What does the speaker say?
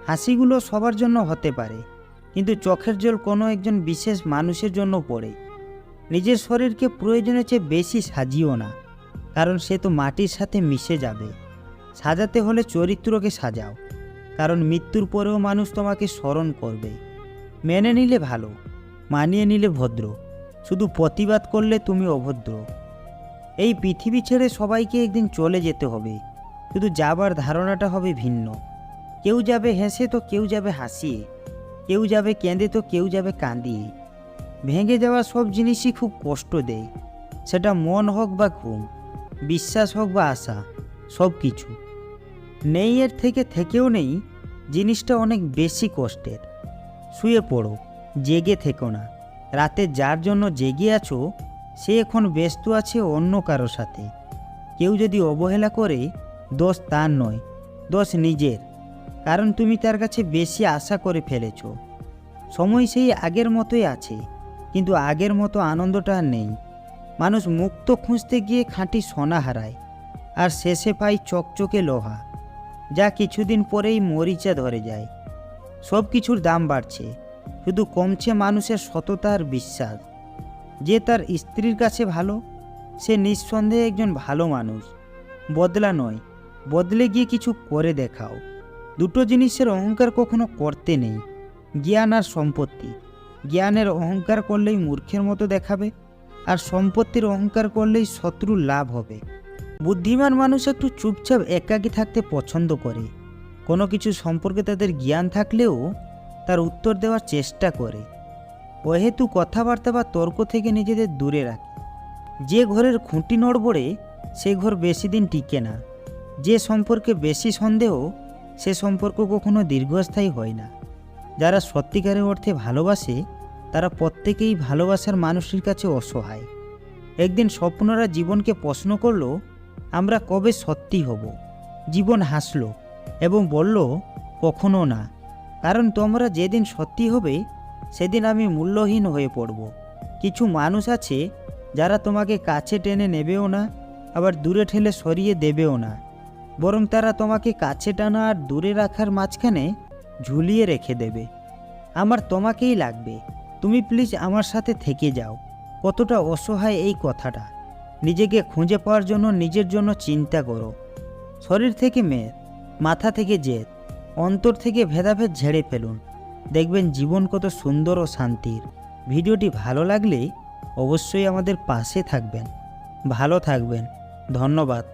হাসিগুলো সবার জন্য হতে পারে, কিন্তু চোখের জল কোনো একজন বিশেষ মানুষের জন্য পড়ে। নিজের শরীরকে প্রয়োজনের চেয়ে বেশি সাজিও না, কারণ সে তো মাটির সাথে মিশে যাবে। সাজাতে হলে চরিত্রকে সাজাও, কারণ মৃত্যুর পরেও মানুষ তোমাকে স্মরণ করবে। মেনে নিলে ভালো, মানিয়ে নিলে ভদ্র, শুধু প্রতিবাদ করলে তুমি অভদ্র। এই পৃথিবী ছেড়ে সবাইকে একদিন চলে যেতে হবে, শুধু যাবার ধারণাটা হবে ভিন্ন। কেউ যাবে হেসে তো কেউ যাবে হাসিয়ে, কেউ যাবে কেঁদে তো কেউ যাবে কাঁদিয়ে। ভেঙে যাওয়া সব জিনিসই খুব কষ্ট দেয়, সেটা মন হোক বা ঘুম, বিশ্বাস হোক বা আশা, সব কিছু। নেই এর থেকে থেকেও নেই জিনিসটা অনেক বেশি কষ্টের। শুয়ে পড়ো, জেগে থেকো না। রাতে যার জন্য জেগে আছো সে এখন ব্যস্ত আছে অন্য কারো সাথে। কেউ যদি অবহেলা করে, দোষ তার নয়, দোষ নিজের, কারণ তুমি তার কাছে বেশি আশা করে ফেলেছ। সময় সেই আগের মতোই আছে, কিন্তু আগের মতো আনন্দটা আর নেই। মানুষ মুক্ত খুঁজতে গিয়ে খাঁটি সোনা হারায়, আর শেষে পায় চকচকে লোহা, যা কিছুদিন পরেই মরিচা ধরে যায়। সব কিছুর দাম বাড়ছে, শুধু কমছে মানুষের সততা আর বিশ্বাস। যে তার স্ত্রীর কাছে ভালো, সে নিঃসন্দেহে একজন ভালো মানুষ। বদলা নয়, বদলে গিয়ে কিছু করে দেখাও। দুটো জিনিসের অহংকার কখনো করতে নেই, জ্ঞান আর সম্পত্তি। জ্ঞানের অহংকার করলেই মূর্খের মতো দেখাবে, আর সম্পত্তির অহংকার করলেই শত্রুর লাভ হবে। বুদ্ধিমান মানুষ একটু চুপচাপ একাকী থাকতে পছন্দ করে। কোনো কিছু সম্পর্কে তাদের জ্ঞান থাকলেও তার উত্তর দেওয়ার চেষ্টা করে। অহেতু কথাবার্তা বা তর্ক থেকে নিজেদের দূরে রাখে। যে ঘরের খুঁটি নড়বড়ে সে ঘর বেশি দিন টিকে না। যে সম্পর্কে বেশি সন্দেহ সে সম্পর্ক কখনো দীর্ঘস্থায়ী হয় না। যারা সত্যিকারের অর্থে ভালোবাসে তারা প্রত্যেকেই ভালোবাসার মানুষের কাছে অসহায়। একদিন স্বপ্নরা জীবনকে প্রশ্ন করল, আমরা কবে সত্যি হব? জীবন হাসল এবং বলল, কখনো না, কারণ তোমরা যেদিন সত্যি হবে সেদিন আমি মূল্যহীন হয়ে পড়ব। কিছু মানুষ আছে যারা তোমাকে কাছে টেনে নেবেও না, আবার দূরে ঠেলে সরিয়ে দেবেও না, বরং তারা তোমাকে কাছে টানা আর দূরে রাখার মাঝখানে ঝুলিয়ে রেখে দেবে। আমার তোমাকেই লাগবে, তুমি প্লিজ আমার সাথে থেকে যাও। কতটা অসহায় এই কথাটা। নিজেকে খুঁজে পাওয়ার জন্য নিজের জন্য চিন্তা করো। শরীর থেকে মেদ, মাথা থেকে জেদ, অন্তর থেকে ভেদাভেদ ঝেড়ে ফেলুন। দেখবেন জীবন কত সুন্দর ও শান্তির। ভিডিওটি ভালো লাগলে অবশ্যই আমাদের পাশে থাকবেন। ভালো থাকবেন। ধন্যবাদ।